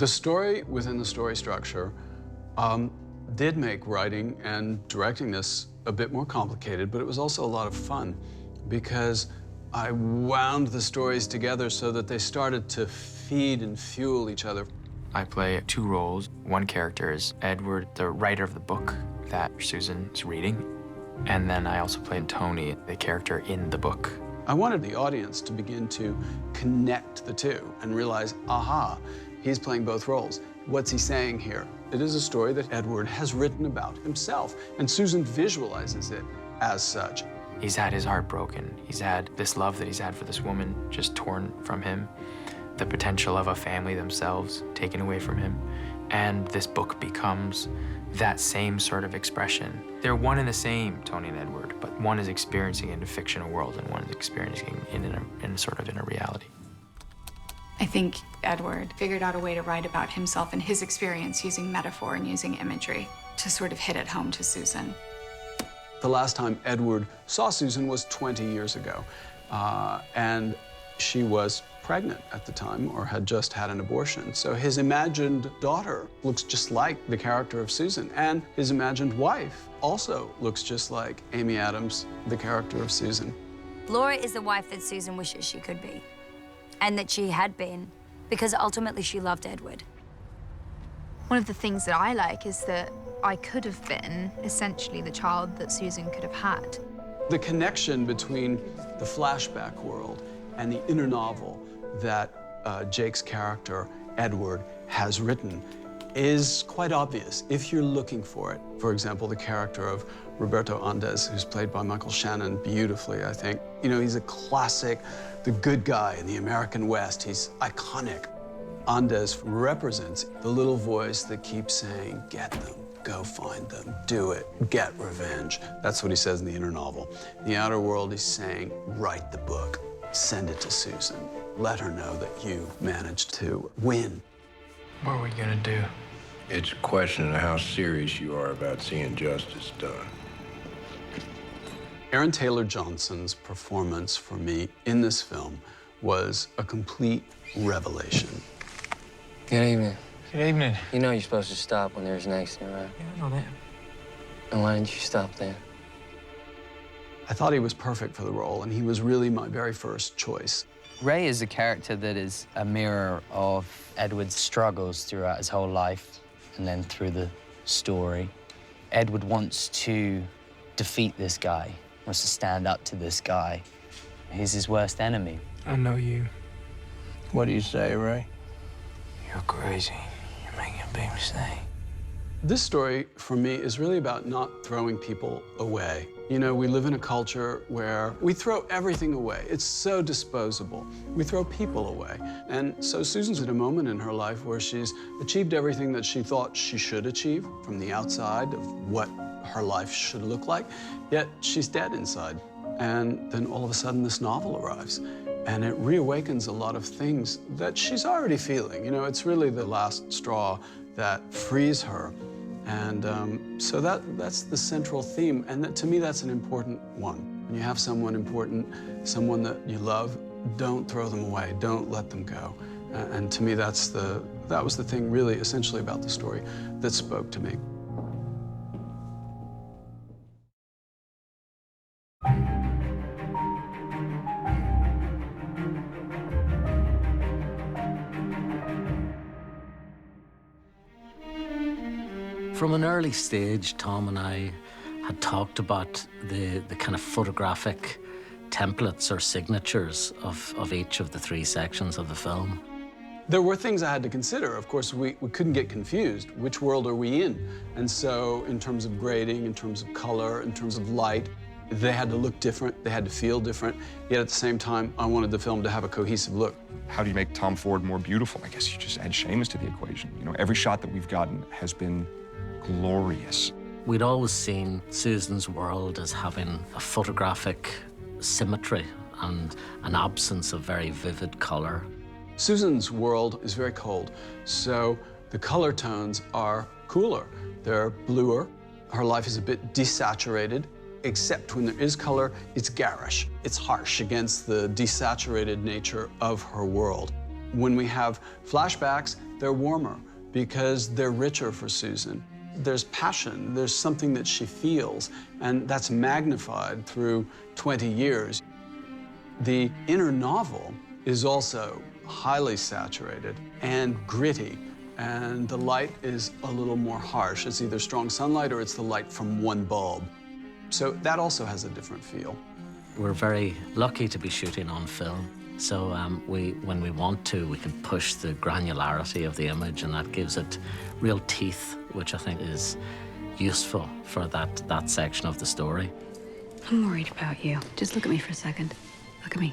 The story within the story structure did make writing and directing this a bit more complicated, but it was also a lot of fun because I wound the stories together so that they started to feed and fuel each other. I play two roles. One character is Edward, the writer of the book that Susan is reading. And then I also play Tony, the character in the book. I wanted the audience to begin to connect the two and realize, aha, he's playing both roles. What's he saying here? It is a story that Edward has written about himself, and Susan visualizes it as such. He's had his heart broken. He's had this love that he's had for this woman just torn from him, the potential of a family themselves taken away from him. And this book becomes that same sort of expression. They're one and the same, Tony and Edward, but one is experiencing it in a fictional world and one is experiencing it in a reality. I think Edward figured out a way to write about himself and his experience using metaphor and using imagery to sort of hit it home to Susan. The last time Edward saw Susan was 20 years ago, and she was pregnant at the time or had just had an abortion. So his imagined daughter looks just like the character of Susan, and his imagined wife also looks just like Amy Adams, the character of Susan. Laura is the wife that Susan wishes she could be, and that she had been, because ultimately she loved Edward. One of the things that I like is that I could have been essentially the child that Susan could have had. The connection between the flashback world and the inner novel that Jake's character, Edward, has written is quite obvious if you're looking for it. For example, the character of Roberto Andes, who's played by Michael Shannon beautifully, I think. You know, he's a classic, the good guy in the American West. He's iconic. Andes represents the little voice that keeps saying, get them, go find them, do it, get revenge. That's what he says in the inner novel. In the outer world, he's saying, write the book, send it to Susan. Let her know that you managed to win. What are we gonna do? It's a question of how serious you are about seeing justice done. Aaron Taylor Johnson's performance for me in this film was a complete revelation. Good evening. Good evening. You know you're supposed to stop when there's an accident, right? Yeah, I know that. And why didn't you stop then? I thought he was perfect for the role, and he was really my very first choice. Ray is a character that is a mirror of Edward's struggles throughout his whole life and then through the story. Edward wants to defeat this guy, wants to stand up to this guy. He's his worst enemy. I know you. What do you say, Ray? You're crazy. You're making a big mistake. This story, for me, is really about not throwing people away. You know, we live in a culture where we throw everything away. It's so disposable. We throw people away. And so Susan's at a moment in her life where she's achieved everything that she thought she should achieve from the outside of what her life should look like, yet she's dead inside. And then all of a sudden this novel arrives, and it reawakens a lot of things that she's already feeling. You know, it's really the last straw that frees her. And so that's the central theme, and to me, that's an important one. When you have someone important, someone that you love, don't throw them away, don't let them go. And to me, that was the thing really essentially about the story that spoke to me. From an early stage, Tom and I had talked about the kind of photographic templates or signatures of each of the three sections of the film. There were things I had to consider. Of course, we couldn't get confused. Which world are we in? And so in terms of grading, in terms of color, in terms of light, they had to look different, they had to feel different, yet at the same time, I wanted the film to have a cohesive look. How do you make Tom Ford more beautiful? I guess you just add Seamus to the equation. You know, every shot that we've gotten has been glorious. We'd always seen Susan's world as having a photographic symmetry and an absence of very vivid color. Susan's world is very cold, so the color tones are cooler. They're bluer. Her life is a bit desaturated, except when there is color, it's garish. It's harsh against the desaturated nature of her world. When we have flashbacks, they're warmer because they're richer for Susan. There's passion, there's something that she feels, and that's magnified through 20 years. The inner novel is also highly saturated and gritty, and the light is a little more harsh. It's either strong sunlight or it's the light from one bulb. So that also has a different feel. We're very lucky to be shooting on film. So when we want to, we can push the granularity of the image, and that gives it real teeth, which I think is useful for that section of the story. I'm worried about you. Just look at me for a second. Look at me.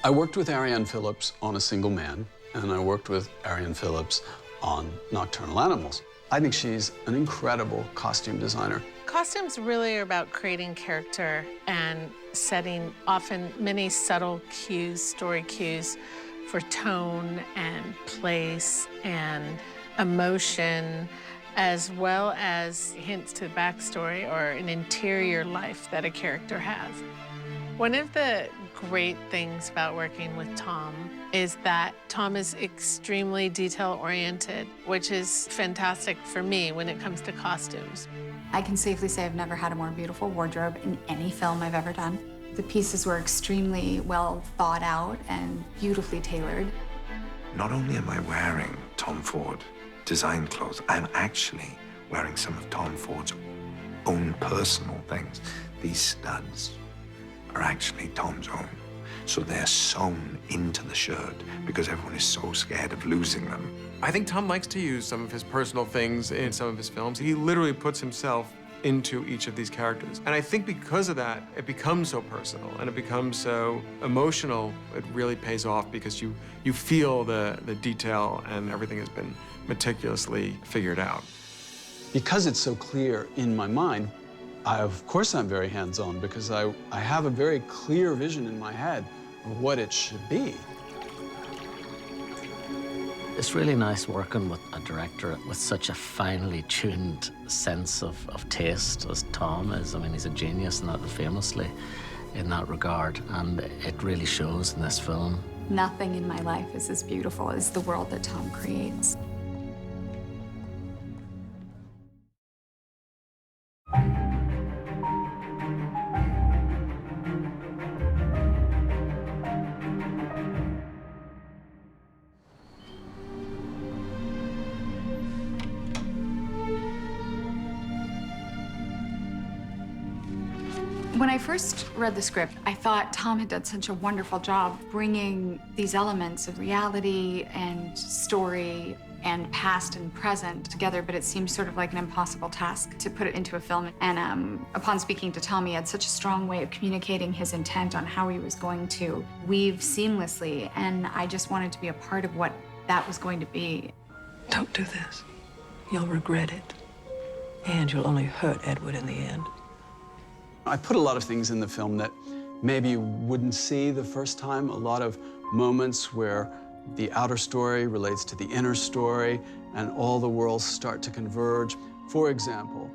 I worked with Ariane Phillips on A Single Man, and I worked with Ariane Phillips on Nocturnal Animals. I think she's an incredible costume designer. Costumes really are about creating character and setting often many subtle cues, story cues for tone and place and emotion, as well as hints to the backstory or an interior life that a character has. One of the great things about working with Tom is that Tom is extremely detail-oriented, which is fantastic for me when it comes to costumes. I can safely say I've never had a more beautiful wardrobe in any film I've ever done. The pieces were extremely well thought out and beautifully tailored. Not only am I wearing Tom Ford design clothes, I'm actually wearing some of Tom Ford's own personal things. These studs are actually Tom's own. So they're sewn into the shirt because everyone is so scared of losing them. I think Tom likes to use some of his personal things in some of his films. He literally puts himself into each of these characters. And I think because of that, it becomes so personal and it becomes so emotional. It really pays off because you feel the detail and everything has been meticulously figured out. Because it's so clear in my mind, of course I'm very hands-on because I have a very clear vision in my head of what it should be. It's really nice working with a director with such a finely tuned sense of taste as Tom is. I mean, he's a genius and famously in that regard, and it really shows in this film. Nothing in my life is as beautiful as the world that Tom creates. When I first read the script, I thought Tom had done such a wonderful job bringing these elements of reality and story and past and present together, but it seemed sort of like an impossible task to put it into a film. And upon speaking to Tom, he had such a strong way of communicating his intent on how he was going to weave seamlessly, and I just wanted to be a part of what that was going to be. Don't do this. You'll regret it, and you'll only hurt Edward in the end. I put a lot of things in the film that maybe you wouldn't see the first time, a lot of moments where the outer story relates to the inner story and all the worlds start to converge. For example,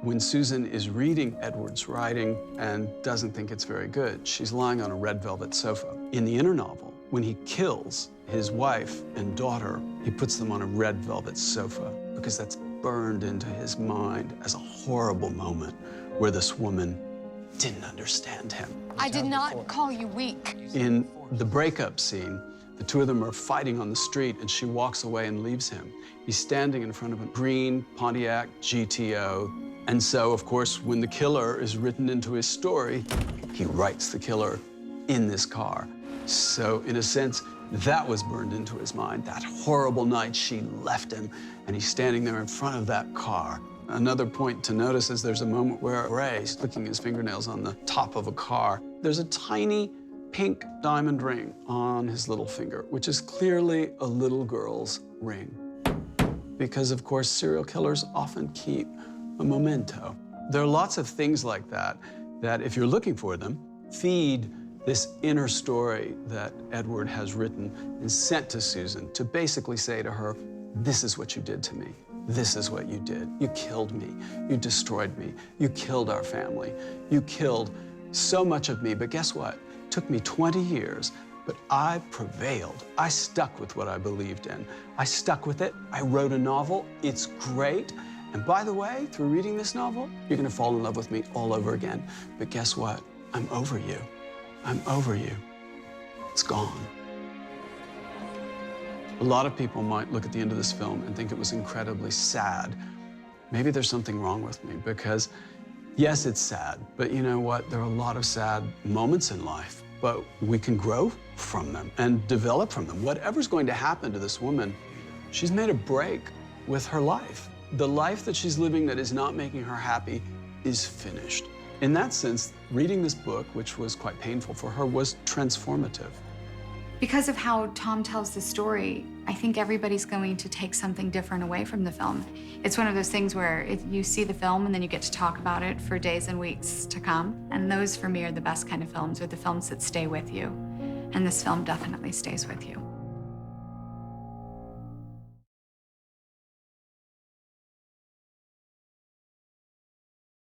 when Susan is reading Edward's writing and doesn't think it's very good, she's lying on a red velvet sofa. In the inner novel, when he kills his wife and daughter, he puts them on a red velvet sofa because that's burned into his mind as a horrible moment where this woman didn't understand him. I did not call you weak. In the breakup scene, the two of them are fighting on the street and she walks away and leaves him. He's standing in front of a green Pontiac GTO. And so, of course, when the killer is written into his story, he writes the killer in this car. So, in a sense, that was burned into his mind. That horrible night she left him, and he's standing there in front of that car. Another point to notice is there's a moment where Ray's licking his fingernails on the top of a car. There's a tiny pink diamond ring on his little finger, which is clearly a little girl's ring. Because, of course, serial killers often keep a memento. There are lots of things like that, that if you're looking for them, feed this inner story that Edward has written and sent to Susan to basically say to her, this is what you did to me. This is what you did. You killed me. You destroyed me. You killed our family. You killed so much of me, but guess what? It took me 20 years But I prevailed. I stuck with what I believed in. I stuck with it. I wrote a novel. It's great. And by the way, through reading this novel, you're gonna fall in love with me all over again. But guess what? I'm over you. I'm over you. It's gone. A lot of people might look at the end of this film and think it was incredibly sad. Maybe there's something wrong with me because, yes, it's sad, but you know what? There are a lot of sad moments in life, but we can grow from them and develop from them. Whatever's going to happen to this woman, she's made a break with her life. The life that she's living that is not making her happy is finished. In that sense, reading this book, which was quite painful for her, was transformative. Because of how Tom tells the story, I think everybody's going to take something different away from the film. It's one of those things where you see the film and then you get to talk about it for days and weeks to come. And those, for me, are the best kind of films, are the films that stay with you. And this film definitely stays with you.